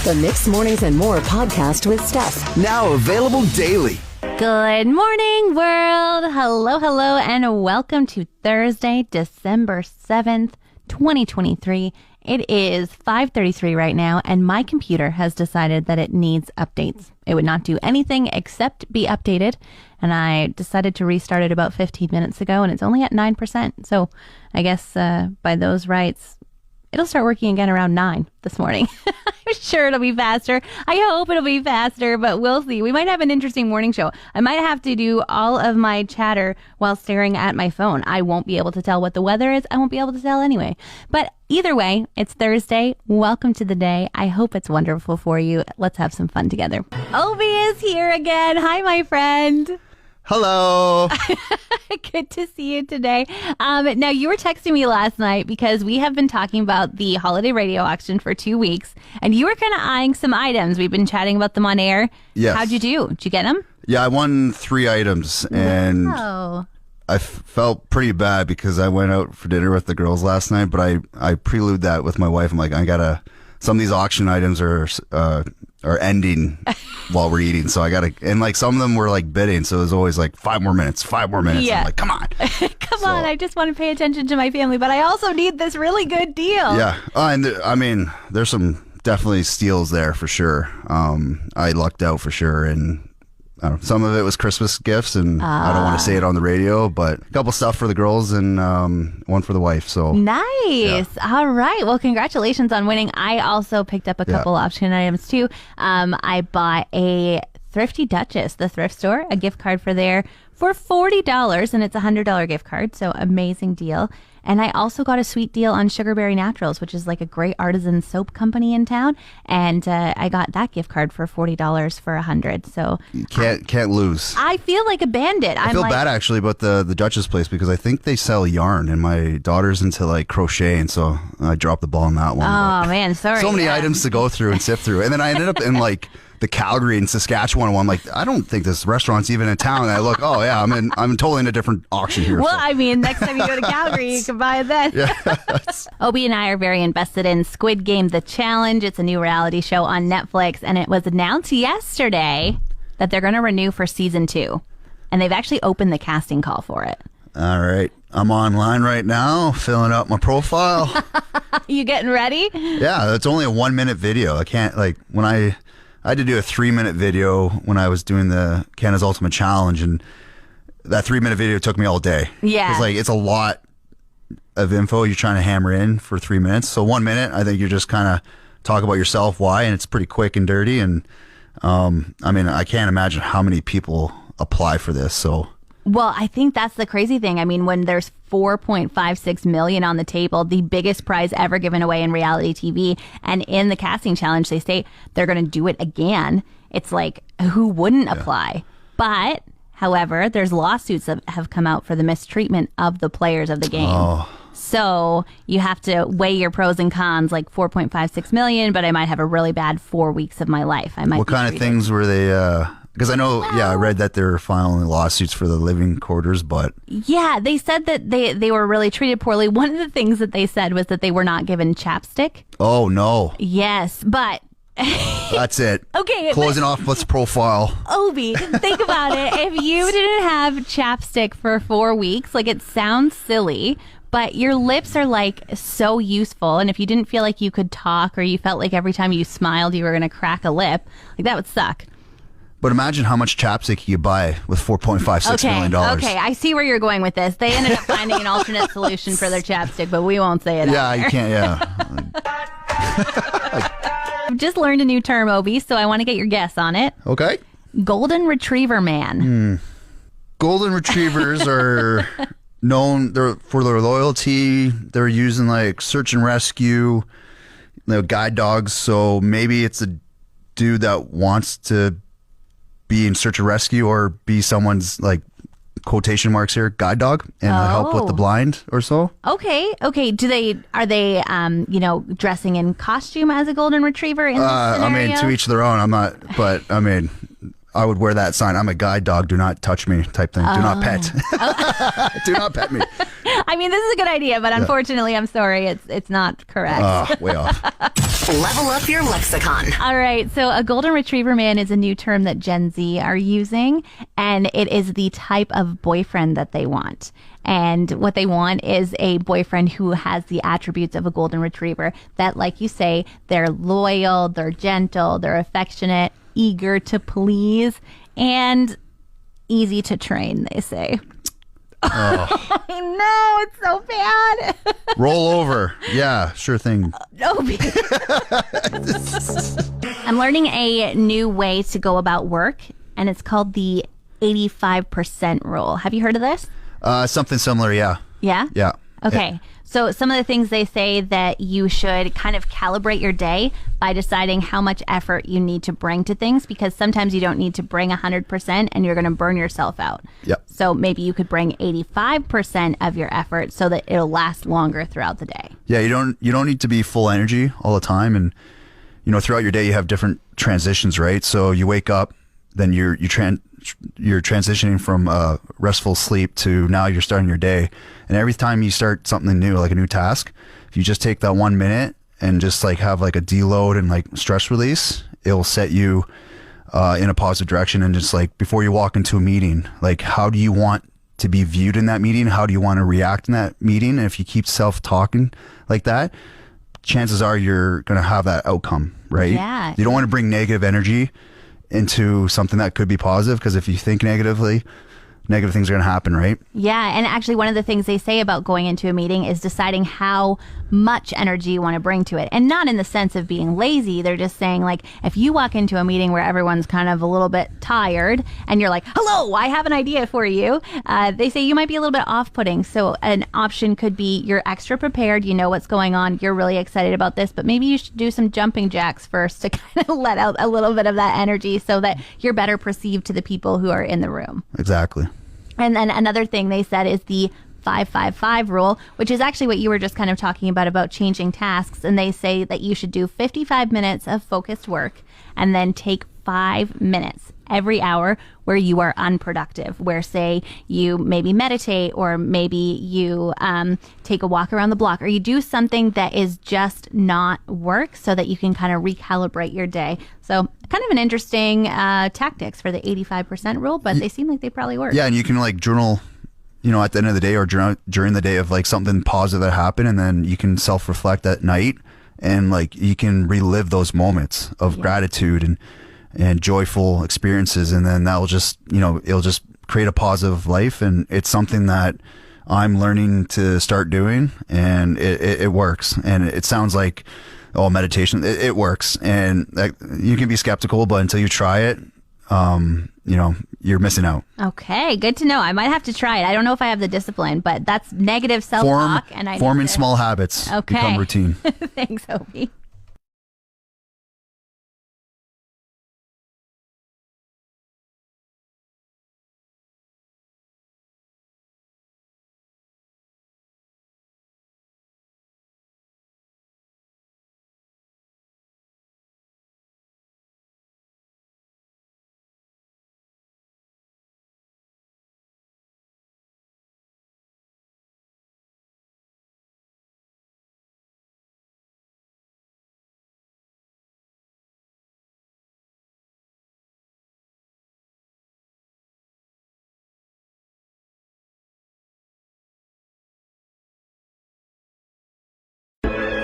The Mixed Mornings and More podcast with Steph. Now available daily. Good morning, world. Hello, and welcome to Thursday, December 7th, 2023. It is 5:33 right now, and my computer has decided that it needs updates. It would not do anything except be updated, and I decided to restart it about 15 minutes ago, and it's only at 9%. So I guess by those rights, it'll start working again around 9 this morning. I'm sure it'll be faster. I hope it'll be faster, but we'll see. We might have an interesting morning show. I might have to do all of my chatter while staring at my phone. I won't be able to tell what the weather is. I won't be able to tell anyway. But either way, it's Thursday. Welcome to the day. I hope it's wonderful for you. Let's have some fun together. Obie is here again. Hi, my friend. Hello. Good to see you today. Now, you were texting me last night because we have been talking about the holiday radio auction for 2 weeks, and you were kind of eyeing some items. We've been chatting about them on air. Yes. How'd you do? Did you get them? Yeah, I won 3 items, and I felt pretty bad because I went out for dinner with the girls last night, but I prelude that with my wife. I'm like, some of these auction items are ending while we're eating, so I gotta, and like some of them were like bidding, so it was always like 5 more minutes. Yeah. I'm like, come on. Come on, I just want to pay attention to my family, but I also need this really good deal. Yeah, and there's some definitely steals there for sure. I lucked out for sure, and some of it was Christmas gifts, and I don't want to say it on the radio, but a couple stuff for the girls and one for the wife. So nice. Yeah. All right. Well, congratulations on winning. I also picked up a couple option items too. I bought a Thrifty Duchess, the thrift store, a gift card for there for $40, and it's a $100 gift card. So amazing deal. And I also got a sweet deal on Sugarberry Naturals, which is like a great artisan soap company in town. And I got that gift card for $40 for $100. So you can't lose. I feel like a bandit. I feel bad actually about the Duchess place because I think they sell yarn, and my daughter's into like crochet, and so I dropped the ball on that one. Oh man, sorry. So many items to go through and sift through, and then I ended up in like the Calgary and Saskatchewan one. I'm like, I don't think this restaurant's even in town. And I look, oh yeah, I'm totally in a different auction here. Well, so. I mean, next time you go to Calgary, you can buy it then. Yeah. Obie and I are very invested in Squid Game, The Challenge. It's a new reality show on Netflix, and it was announced yesterday that they're going to renew for season 2. And they've actually opened the casting call for it. All right. I'm online right now, filling out my profile. You getting ready? Yeah, it's only a 1-minute video. I can't, like, when I had to do a 3-minute video when I was doing the Canada's Ultimate Challenge, and that 3-minute video took me all day. Yeah. It's a lot of info you're trying to hammer in for 3 minutes. So 1 minute, I think you're just kind of talk about yourself, why, and it's pretty quick and dirty. And I can't imagine how many people apply for this. So. Well, I think that's the crazy thing. I mean, when there's $4.56 million on the table, the biggest prize ever given away in reality TV, and in the casting challenge, they say they're going to do it again. It's like, who wouldn't apply? But, however, there's lawsuits that have come out for the mistreatment of the players of the game. Oh. So you have to weigh your pros and cons, like $4.56 million, but I might have a really bad 4 weeks of my life. What kind of things were they? Because I know, I read that they're filing lawsuits for the living quarters, but... Yeah, they said that they were really treated poorly. One of the things that they said was that they were not given chapstick. Oh, no. Yes, but... That's it. Okay. Closing off what's profile. Obie, think about it. If you didn't have chapstick for 4 weeks, like, it sounds silly, but your lips are like so useful. And if you didn't feel like you could talk, or you felt like every time you smiled you were going to crack a lip, like, that would suck. But imagine how much chapstick you buy with $4.56 million. Okay, I see where you're going with this. They ended up finding an alternate solution for their chapstick, but we won't say it. Yeah, you can't, I've just learned a new term, Obie, so I want to get your guess on it. Okay. Golden Retriever Man. Golden Retrievers are known for their loyalty. They're using like search and rescue, guide dogs. So maybe it's a dude that wants to be in search and rescue, or be someone's, like, quotation marks here, guide dog, and help with the blind or so. Okay. Are they dressing in costume as a golden retriever in this scenario? To each their own. I'm not, but I would wear that sign. I'm a guide dog. Do not touch me type thing. Do not pet. Do not pet me. I mean, this is a good idea, but unfortunately, I'm sorry, it's not correct. Way off. Level up your lexicon. All right, so a golden retriever man is a new term that Gen Z are using, and it is the type of boyfriend that they want. And what they want is a boyfriend who has the attributes of a golden retriever, that, like you say, they're loyal, they're gentle, they're affectionate, eager to please, and easy to train, they say. Oh. I know, it's so bad. Roll over. Yeah, sure thing. Obie. I'm learning a new way to go about work, and it's called the 85% rule. Have you heard of this? Something similar, yeah. Yeah? Yeah. Okay. So some of the things they say that you should kind of calibrate your day by deciding how much effort you need to bring to things, because sometimes you don't need to bring 100% and you're going to burn yourself out. Yep. So maybe you could bring 85% of your effort so that it'll last longer throughout the day. Yeah, you don't need to be full energy all the time, and throughout your day you have different transitions, right? So you wake up, then you're transitioning from restful sleep to now you're starting your day. And every time you start something new, like a new task, if you just take that 1 minute and just like have like a deload and like stress release, it'll set you in a positive direction. And just like before you walk into a meeting, like how do you want to be viewed in that meeting? How do you want to react in that meeting? And if you keep self-talking like that, chances are you're going to have that outcome, right? Yeah. You don't want to bring negative energy into something that could be positive, because if you think negatively, negative things are going to happen, right? Yeah, and actually one of the things they say about going into a meeting is deciding how much energy you want to bring to it. And not in the sense of being lazy. They're just saying, like, if you walk into a meeting where everyone's kind of a little bit tired and you're like, hello, I have an idea for you. They say you might be a little bit off-putting. So an option could be you're extra prepared, you know what's going on, you're really excited about this, but maybe you should do some jumping jacks first to kind of let out a little bit of that energy so that you're better perceived to the people who are in the room. Exactly. And then another thing they said is the 5-5-5 rule, which is actually what you were just kind of talking about changing tasks. And they say that you should do 55 minutes of focused work and then take 5 minutes every hour where you are unproductive, where say you maybe meditate, or maybe you take a walk around the block, or you do something that is just not work so that you can kind of recalibrate your day. So kind of an interesting tactics for the 85% rule, but they seem like they probably work. Yeah, and you can like journal, at the end of the day or during the day of like something positive that happened, and then you can self-reflect at night, and like you can relive those moments of gratitude and joyful experiences, and then that'll just, it'll just create a positive life. And it's something that I'm learning to start doing, and it works. And it sounds like, meditation, it works. And you can be skeptical, but until you try it, you're missing out. Okay, good to know. I might have to try it. I don't know if I have the discipline, but that's negative self-talk. Forming small habits become routine. Thanks, Obie.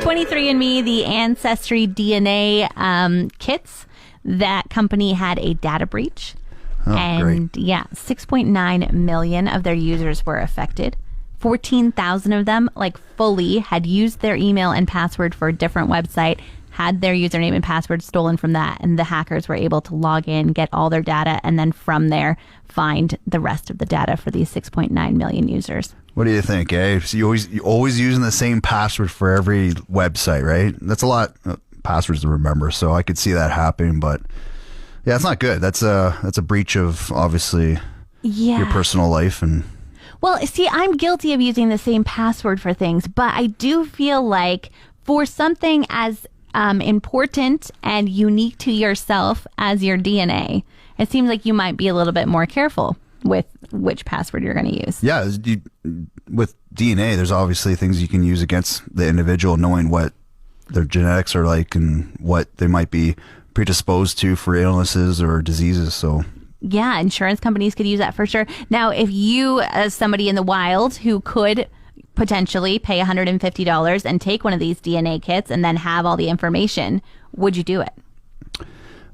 #23andMe, the Ancestry DNA kits, that company had a data breach. Great. 6.9 million of their users were affected. 14,000 of them, fully, had used their email and password for a different website, had their username and password stolen from that, and the hackers were able to log in, get all their data, and then from there find the rest of the data for these 6.9 million users. What do you think, eh? So you always using the same password for every website, right? That's a lot of passwords to remember, so I could see that happening, but yeah, it's not good. That's a breach of, obviously, your personal life. And well, see, I'm guilty of using the same password for things, but I do feel like for something as important and unique to yourself as your DNA, it seems like you might be a little bit more careful with which password you're going to use. Yeah, with DNA, there's obviously things you can use against the individual, knowing what their genetics are like and what they might be predisposed to for illnesses or diseases. So yeah, insurance companies could use that for sure. Now, if you, as somebody in the wild who could potentially pay $150 and take one of these DNA kits and then have all the information, would you do it?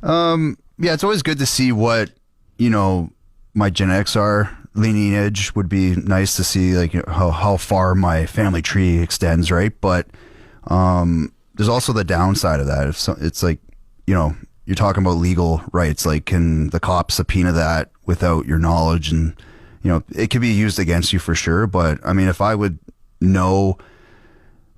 Yeah, it's always good to see what, my genetics are. Lineage would be nice to see, like, how far my family tree extends, right? But there's also the downside of that. It's like, you're talking about legal rights. Like, can the cops subpoena that without your knowledge? And, it could be used against you for sure. But, I mean, if I would know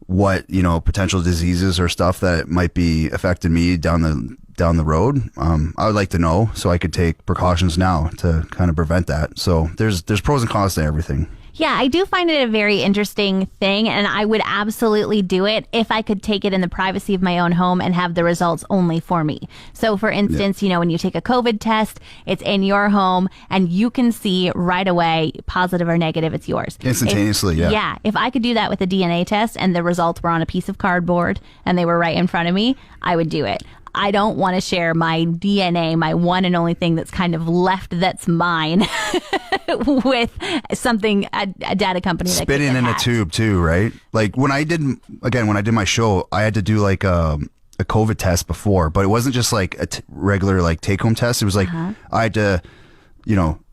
what, potential diseases or stuff that might be affecting me down the road, I would like to know so I could take precautions now to kind of prevent that. So there's pros and cons to everything. Yeah, I do find it a very interesting thing, and I would absolutely do it if I could take it in the privacy of my own home and have the results only for me. So, for instance, when you take a COVID test, it's in your home, and you can see right away, positive or negative, it's yours. Instantaneously, yeah. Yeah, if I could do that with a DNA test and the results were on a piece of cardboard and they were right in front of me, I would do it. I don't want to share my DNA, my one and only thing that's kind of left that's mine, with something, a data company that spitting in a tube too, right? Like when I did my show, I had to do like a COVID test before, but it wasn't just like a regular like take home test. It was like I had to,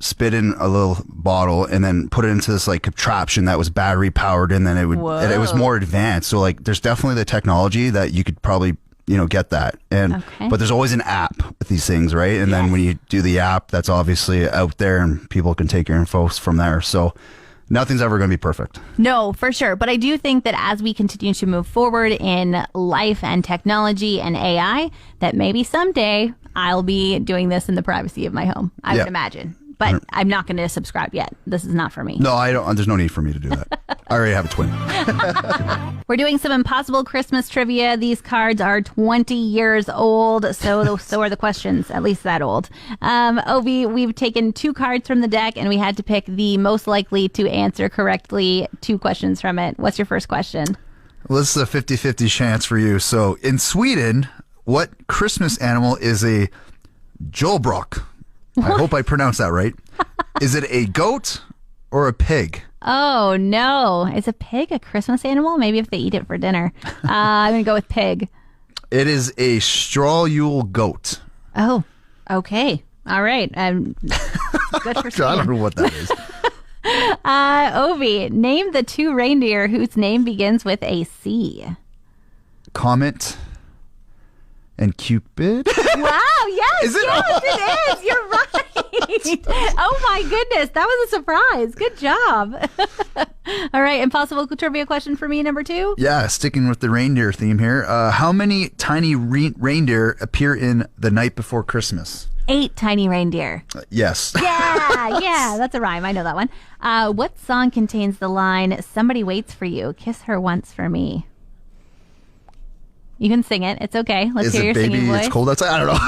spit in a little bottle and then put it into this like contraption that was battery powered, and then it was more advanced. So like, there's definitely the technology that you could probably get that. And but there's always an app with these things, right? And then when you do the app, that's obviously out there and people can take your info from there. So nothing's ever going to be perfect. No, for sure. But I do think that as we continue to move forward in life and technology and AI, that maybe someday I'll be doing this in the privacy of my home. I would imagine. But I'm not going to subscribe yet. This is not for me. No, I don't. There's no need for me to do that. I already have a twin. We're doing some impossible Christmas trivia. These cards are 20 years old, so are the questions, at least that old. Obie, we've taken 2 cards from the deck, and we had to pick the most likely to answer correctly 2 questions from it. What's your first question? Well, this is a 50-50 chance for you. So, in Sweden, what Christmas animal is a Jolbrock? I hope I pronounced that right. Is it a goat or a pig? Oh, no. Is a pig a Christmas animal? Maybe if they eat it for dinner. I'm going to go with pig. It is a straw Yule goat. Oh, okay. All right. Good for I don't know what that is. Obie, name the 2 reindeer whose name begins with a C. Comet and Cupid. Wow, yes, Is it? yes, it is. You're right. Oh my goodness, that was a surprise. Good job. All right, impossible trivia question for me, number 2. Yeah, sticking with the reindeer theme here. How many tiny reindeer appear in The Night Before Christmas? 8 tiny reindeer. Yes. Yeah, that's a rhyme. I know that one. What song contains the line, "Somebody waits for you, kiss her once for me"? You can sing it. It's okay. Let's hear your singing voice. It's cold outside? I don't know. No,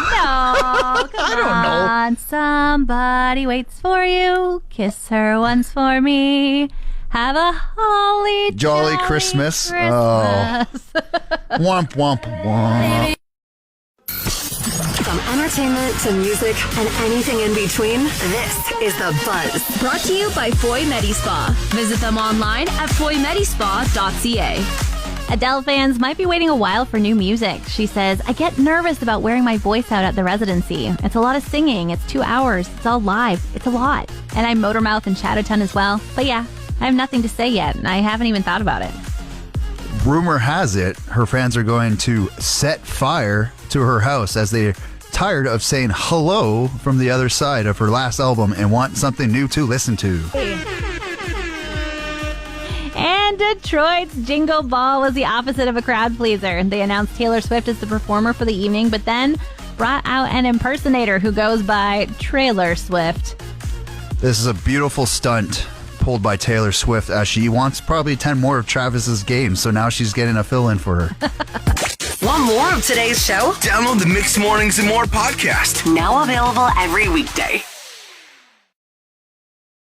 come I don't know. on. Somebody waits for you. Kiss her once for me. Have a holly Jolly Christmas. Oh. Womp, womp, womp. From entertainment to music and anything in between, this is The Buzz. Brought to you by Foy Medispa. Visit them online at foymedispa.ca. Adele fans might be waiting a while for new music. She says, "I get nervous about wearing my voice out at the residency. It's a lot of singing. It's 2 hours. It's all live. It's a lot. And I motormouth and chat a ton as well. But yeah, I have nothing to say yet, and I haven't even thought about it." Rumor has it her fans are going to set fire to her house as they're tired of saying hello from the other side of her last album and want something new to listen to. And Detroit's Jingle Ball was the opposite of a crowd pleaser. They announced Taylor Swift as the performer for the evening, but then brought out an impersonator who goes by Trailer Swift. This is a beautiful stunt pulled by Taylor Swift as she wants probably 10 more of Travis's games, so now she's getting a fill-in for her. Want more of today's show? Download the Mixed Mornings and More podcast. Now available every weekday.